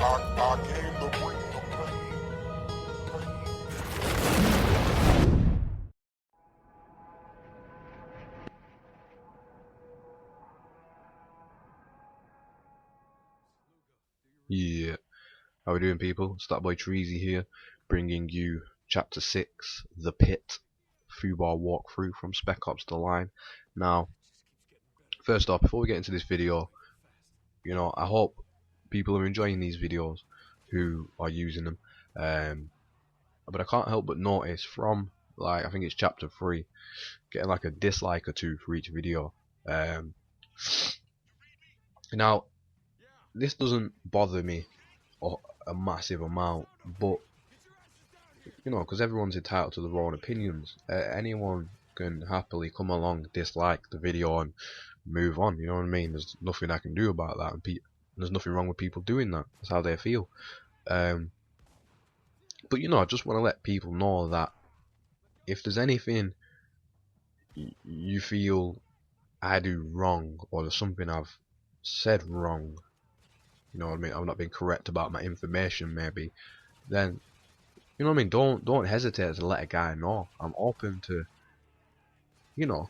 I came to bring the pain. Yeah, how we doing, people? It's that boy Treasy here, bringing you Chapter 6, The Pit, Fubar walkthrough from Spec Ops: The Line. Now, first off, before we get into this video, I hope people are enjoying these videos who are using them. But I can't help but notice from, I think it's Chapter 3, getting like a dislike or two for each video. Now, this doesn't bother me a massive amount, but because everyone's entitled to their own opinions. Anyone can happily come along, dislike the video, and move on. You know what I mean? There's nothing I can do about that, and there's nothing wrong with people doing that. That's how they feel. But I just want to let people know that if there's anything you feel I do wrong, or there's something I've said wrong, you know what I mean, I've not been correct about my information, maybe, then you know what I mean, don't hesitate to let a guy know. I'm open to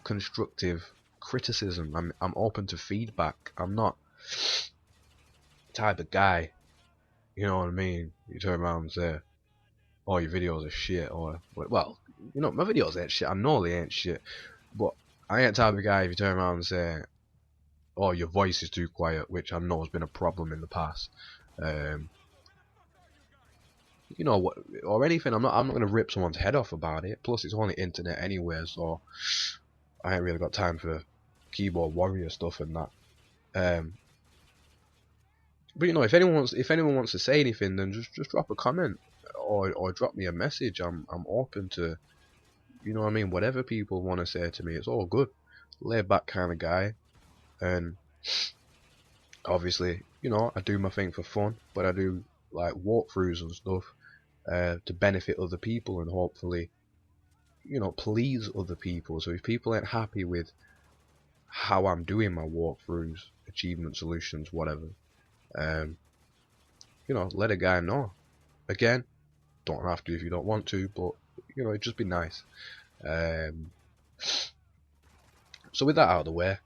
constructive criticism. I'm open to feedback. I'm not the type of guy, you know what I mean, you turn around and say, oh, your videos are shit, or, well, my videos ain't shit. I know they ain't shit, but I ain't the type of guy if you turn around and say, oh, your voice is too quiet, which I know has been a problem in the past. What, or anything. I'm not gonna rip someone's head off about it. Plus, it's only internet anyway, so I ain't really got time for keyboard warrior stuff and that. But if anyone wants to say anything, then just drop a comment or drop me a message. I'm open to, what I mean, whatever people want to say to me. It's all good. Laid back kind of guy, and obviously, I do my thing for fun, but I do like walkthroughs and stuff to benefit other people and hopefully, please other people. So if people ain't happy with how I'm doing my walkthroughs, achievement solutions, whatever, let a guy know. Again, don't have to if you don't want to, but it'd just be nice. So with that out of the way,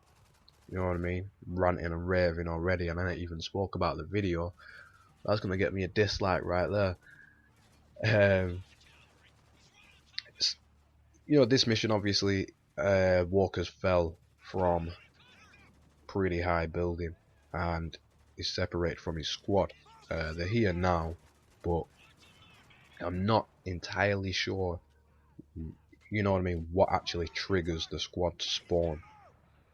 you know what I mean, ranting and raving already, and I ain't even spoke about the video. That's gonna get me a dislike right there. This mission, obviously, Walker's fell from pretty high building and is separated from his squad. They're here now, but I'm not entirely sure, you know what I mean, what actually triggers the squad to spawn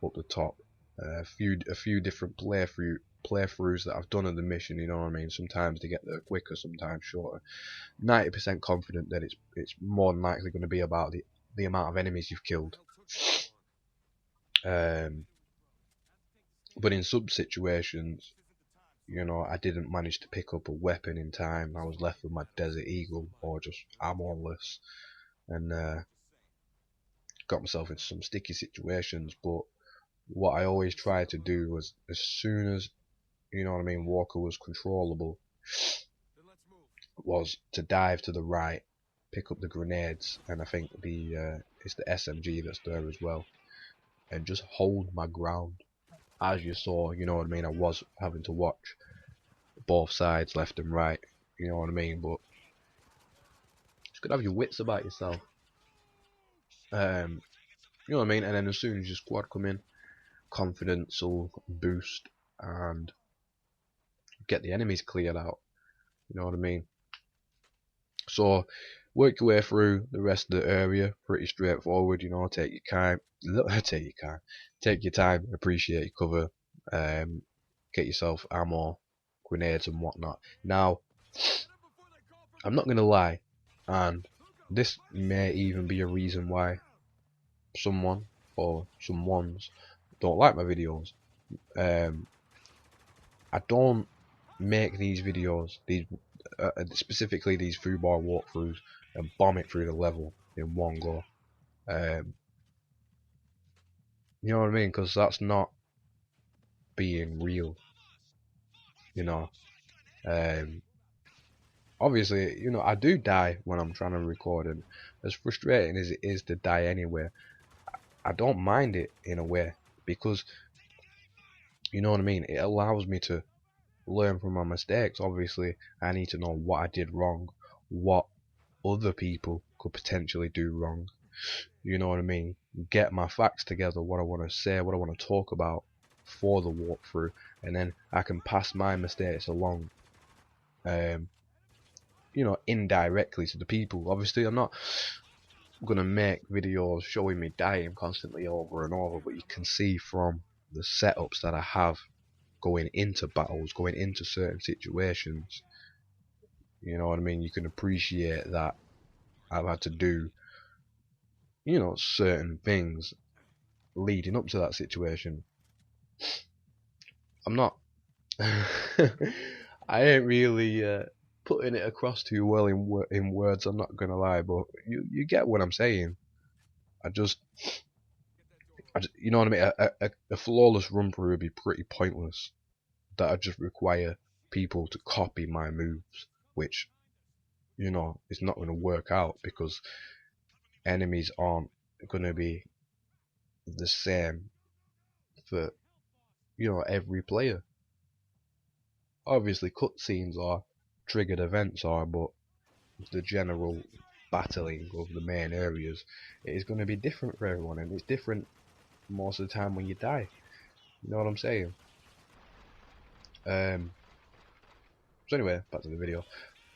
up the top. A few different playthroughs that I've done of the mission, you know what I mean. Sometimes they get there quicker, sometimes shorter. 90% confident that it's more than likely going to be about the amount of enemies you've killed. But in some situations, I didn't manage to pick up a weapon in time. I was left with my Desert Eagle, or just ammo-less, and got myself into some sticky situations. But what I always tried to do was, as soon as, Walker was controllable, was to dive to the right, pick up the grenades, and I think it's the SMG that's there as well, and just hold my ground. As you saw, you know what I mean, I was having to watch both sides, left and right, you know what I mean, but just gotta have your wits about yourself. You know what I mean, and then as soon as your squad come in, confidence will boost and get the enemies cleared out, you know what I mean. So work your way through the rest of the area, pretty straightforward, take your time, take your time, appreciate your cover, get yourself ammo, grenades and whatnot. Now, I'm not gonna lie, and this may even be a reason why someone or someones don't like my videos. I don't make these videos, specifically these Fubar walkthroughs, and bomb it through the level in one go. You know what I mean? Because that's not being real. Obviously, you know, I do die when I'm trying to record, and as frustrating as it is to die anyway, I don't mind it in a way, because you know what I mean, it allows me to learn from my mistakes. Obviously, I need to know what I did wrong, what other people could potentially do wrong, you know what I mean, get my facts together, what I want to say, what I want to talk about for the walkthrough, and then I can pass my mistakes along, um, you know, indirectly to the people. Obviously, I'm not gonna make videos showing me dying constantly over and over, but you can see from the setups that I have going into battles, going into certain situations, you know what I mean, you can appreciate that I've had to do, you know, certain things leading up to that situation. I'm not I ain't really putting it across too well in words, I'm not gonna lie, but you get what I'm saying. I just you know what I mean, a flawless run through would be pretty pointless. That I just require people to copy my moves, which, you know, is not going to work out, because enemies aren't going to be the same for, you know, every player. Obviously cutscenes are, triggered events are, but the general battling of the main areas, it is going to be different for everyone, and it's different most of the time when you die. You know what I'm saying? So anyway, back to the video.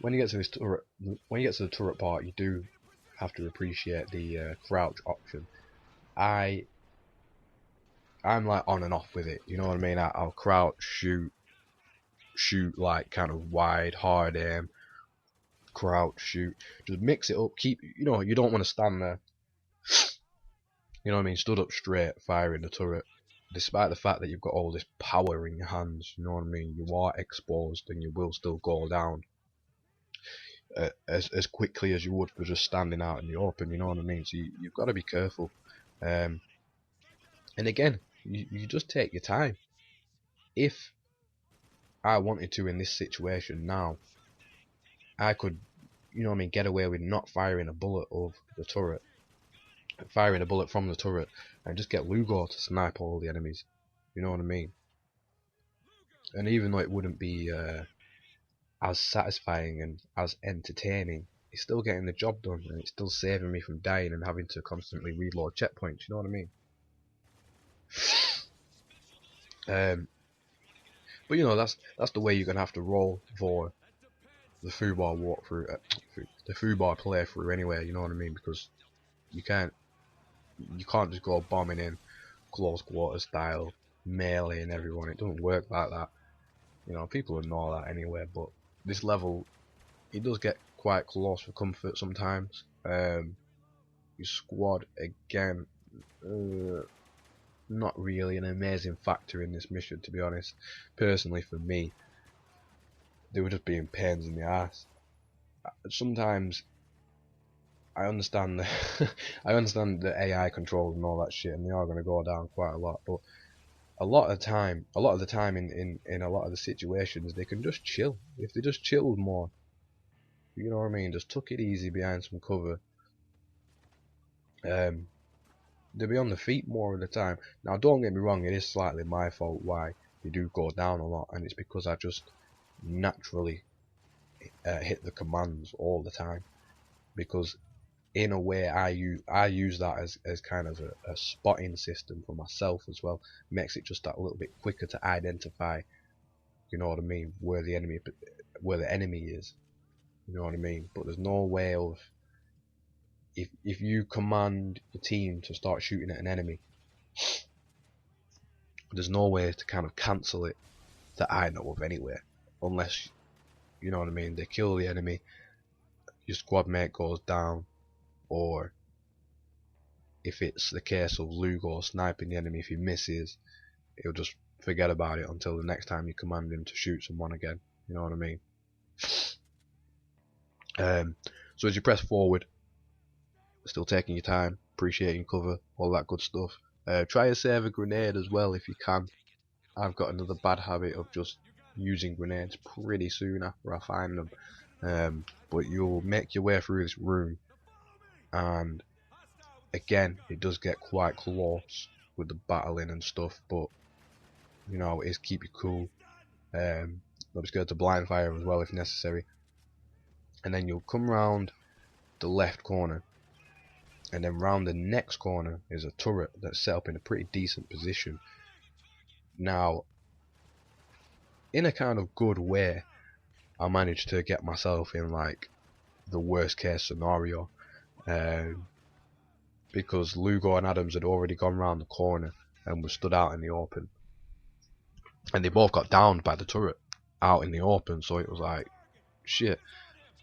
When you get to this turret, when you get to the turret part, you do have to appreciate the crouch option. I'm like on and off with it. You know what I mean? I'll crouch, shoot like kind of wide, hard aim, crouch, shoot. Just mix it up. Keep, you know, you don't want to stand there, you know what I mean, stood up straight, firing the turret. Despite the fact that you've got all this power in your hands, you know what I mean, you are exposed and you will still go down as quickly as you would for just standing out in the open, you know what I mean? So you've got to be careful. And again, you just take your time. If I wanted to in this situation now, I could, you know what I mean, get away with not firing a bullet of the turret, firing a bullet from the turret, and just get Lugo to snipe all the enemies, you know what I mean? And even though it wouldn't be as satisfying and as entertaining, it's still getting the job done, and it's still saving me from dying and having to constantly reload checkpoints, you know what I mean? But you know, that's the way you're gonna have to roll for the FUBAR walkthrough, the FUBAR playthrough anyway, you know what I mean? Because you can't just go bombing in close quarter style, meleeing everyone. It doesn't work like that. You know, people know that anyway, but this level, it does get quite close for comfort sometimes. Your squad, again, not really an amazing factor in this mission, to be honest. Personally, for me, they were just being pains in the ass. Sometimes I understand I understand the AI controls and all that shit, and they are going to go down quite a lot, but a lot of the time in a lot of the situations, they can just chill. If they just chilled more, you know what I mean, just took it easy behind some cover, they'll be on the feet more of the time. Now don't get me wrong, it is slightly my fault why they do go down a lot, and it's because I just naturally hit the commands all the time, because in a way I use that as kind of a spotting system for myself as well. Makes it just that little bit quicker to identify, you know what I mean, where the enemy is, you know what I mean. But there's no way of, if you command the team to start shooting at an enemy, there's no way to kind of cancel it that I know of anyway, unless, you know what I mean, they kill the enemy, your squad mate goes down, or if it's the case of Lugo sniping the enemy, if he misses, he'll just forget about it until the next time you command him to shoot someone again, you know what I mean. So as you press forward, still taking your time, appreciating cover, all that good stuff. Try to save a grenade as well if you can. I've got another bad habit of just using grenades pretty soon after I find them. But you'll make your way through this room, and again, it does get quite close with the battling and stuff, but you know, it is keep you cool. Don't be scared to blind fire as well if necessary. And then you'll come round the left corner, and then round the next corner is a turret that's set up in a pretty decent position. Now, in a kind of good way, I managed to get myself in like the worst case scenario, because Lugo and Adams had already gone round the corner and were stood out in the open, and they both got downed by the turret out in the open. So it was like, shit,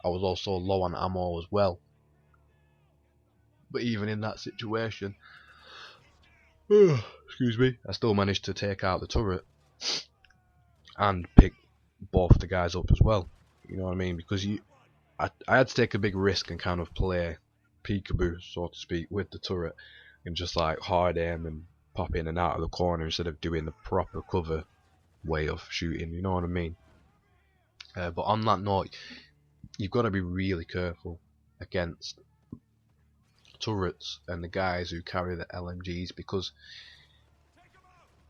I was also low on ammo as well. But even in that situation, excuse me, I still managed to take out the turret and pick both the guys up as well. You know what I mean? Because I had to take a big risk and kind of play peekaboo, so to speak, with the turret, and just like hard aim and pop in and out of the corner instead of doing the proper cover way of shooting. You know what I mean? But on that note, you've got to be really careful against turrets and the guys who carry the LMGs, because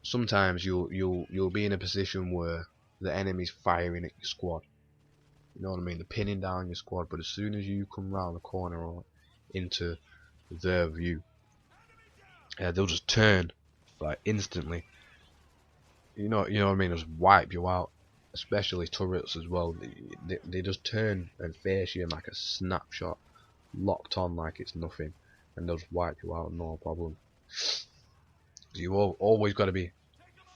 sometimes you'll be in a position where the enemy's firing at your squad. You know what I mean? They're pinning down your squad, but as soon as you come round the corner or into their view, they'll just turn like instantly. You know what I mean? Just wipe you out. Especially turrets as well. They just turn and face you in like a snapshot, locked on like it's nothing, and they'll just wipe you out, no problem. So you've always got to be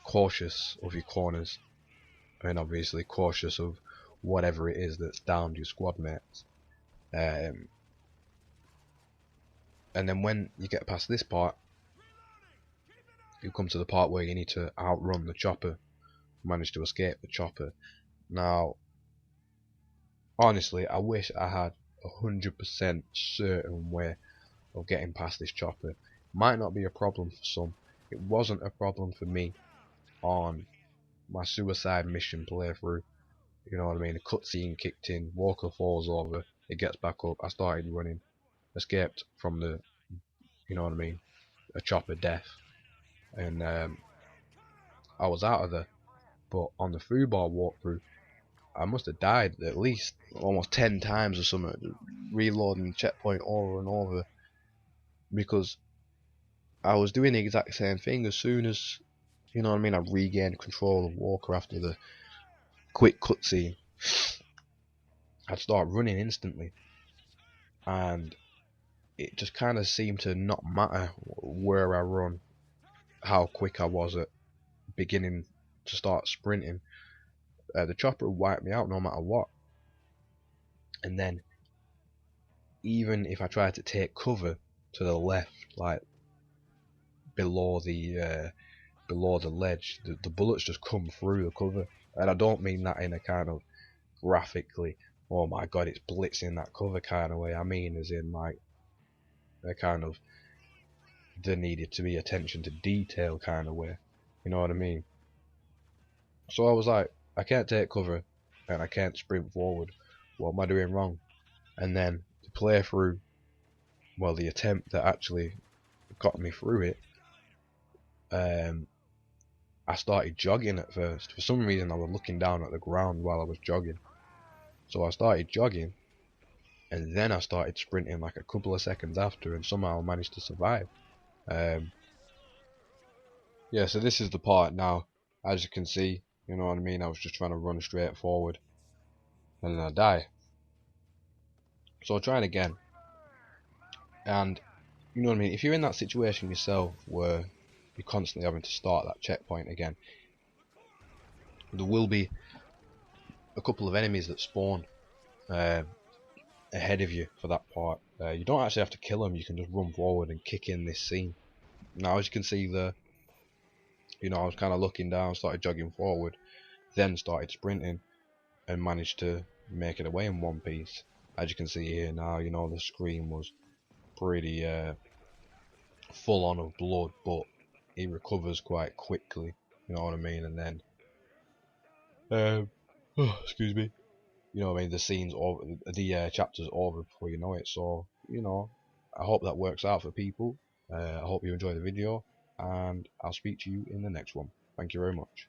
cautious of your corners, and obviously cautious of whatever it is that's downed your squad mates. And then when you get past this part, you come to the part where you need to outrun the chopper, manage to escape the chopper. Now, honestly, I wish I had 100% certain way of getting past this chopper. Might not be a problem for some. It wasn't a problem for me on my suicide mission playthrough. You know what I mean? The cutscene kicked in, Walker falls over, it gets back up, I started running, escaped from the, you know what I mean, a chopper death, and I was out of there. But on the Fubar walkthrough, I must have died at least almost 10 times or something, reloading the checkpoint over and over, because I was doing the exact same thing. As soon as, you know what I mean, I regained control of Walker after the quick cutscene, I'd start running instantly, and it just kind of seemed to not matter where I run, how quick I was at beginning to start sprinting. The chopper would wipe me out no matter what. And then even if I tried to take cover to the left, like below the ledge, the bullets just come through the cover. And I don't mean that in a kind of graphically, oh my god, it's blitzing that cover kind of way. I mean as in like a kind of, there needed to be attention to detail kind of way. You know what I mean? So I was like, I can't take cover and I can't sprint forward. What am I doing wrong? And then the playthrough, well, the attempt that actually got me through it, I started jogging at first. For some reason I was looking down at the ground while I was jogging. So I started jogging, and then I started sprinting like a couple of seconds after, and somehow I managed to survive. Yeah, so this is the part now. As you can see, you know what I mean, I was just trying to run straight forward, and then I die. So I'm trying again. And, you know what I mean, if you're in that situation yourself where you're constantly having to start that checkpoint again, there will be a couple of enemies that spawn ahead of you for that part. You don't actually have to kill them, you can just run forward and kick in this scene. Now as you can see there, you know, I was kind of looking down, started jogging forward, then started sprinting, and managed to make it away in one piece. As you can see here now, you know, the screen was pretty full on of blood, but he recovers quite quickly, you know what I mean, and then Excuse me. You know what I mean? The scene's over, the chapter's over before you know it. So, you know, I hope that works out for people. I hope you enjoy the video, and I'll speak to you in the next one. Thank you very much.